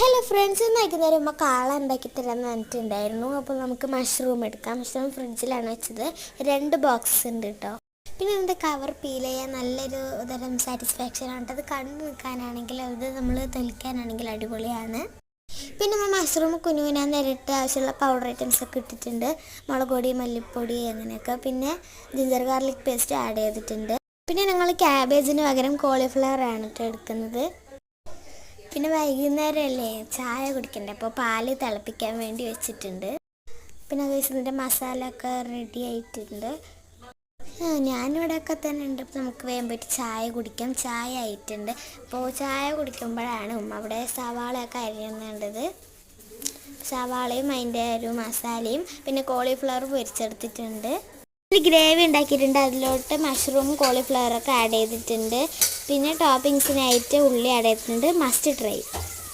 Hello friends, ഇന്ന് വൈകുന്നേരം ഉമ്മ കാള ഉണ്ടാക്കി തരാമെന്ന് പറഞ്ഞിട്ടുണ്ടായിരുന്നു. അപ്പോൾ നമുക്ക് മഷ്റൂം എടുക്കാം. മഷ്റൂം ഫ്രിഡ്ജിലാണ് വെച്ചത്. 2 ബോക്സ് ഉണ്ട് കേട്ടോ. പിന്നെ ഇതിൻ്റെ കവർ പീൽ ചെയ്യാൻ നല്ലൊരു തരം സാറ്റിസ്ഫാക്ഷൻ ആണ്. അത് കണ്ടു നിൽക്കാനാണെങ്കിൽ അത് നമ്മൾ തൊലിക്കാനാണെങ്കിൽ അടിപൊളിയാണ്. പിന്നെ നമ്മൾ മഷ്റൂം കുനുകുനാ നേരിട്ട് ആവശ്യമുള്ള പൗഡർ ഐറ്റംസ് ഒക്കെ ഇട്ടിട്ടുണ്ട്. മുളക് പൊടി, മല്ലിപ്പൊടി അങ്ങനെയൊക്കെ. പിന്നെ ജിഞ്ചർ ഗാർലിക് പേസ്റ്റ് ആഡ് ചെയ്തിട്ടുണ്ട്. പിന്നെ ഞങ്ങൾ ക്യാബേജിന് പകരം കോളിഫ്ലവർ ആണ് എടുക്കുന്നത്. പിന്നെ വൈകുന്നേരം അല്ലേ ചായ കുടിക്കണ്ടേ, അപ്പോൾ പാല് തിളപ്പിക്കാൻ വേണ്ടി വെച്ചിട്ടുണ്ട്. പിന്നെ ഇതിൻ്റെ മസാല ഒക്കെ റെഡി ആയിട്ടുണ്ട്. ഞാനിവിടെയൊക്കെ തന്നെ ഉണ്ട്. അപ്പോൾ നമുക്ക് വേഗം പോയിട്ട് ചായ കുടിക്കാം. ചായ ആയിട്ടുണ്ട്. അപ്പോൾ ചായ കുടിക്കുമ്പോഴാണ് അവിടെ സവാളയൊക്കെ അരിയുന്നുണ്ടത്. സവാളയും അതിൻ്റെ ഒരു മസാലയും പിന്നെ കോളിഫ്ലവർ പൊരിച്ചെടുത്തിട്ടുണ്ട്. ഗ്രേവി ഉണ്ടാക്കിയിട്ടുണ്ട്. അതിലോട്ട് മഷ്റൂം കോളിഫ്ലവറൊക്കെ ആഡ് ചെയ്തിട്ടുണ്ട്. പിന്നെ ടോപ്പിങ്സിനായിട്ട് ഉള്ളി ആഡ് ചെയ്തിട്ടുണ്ട്. Must try.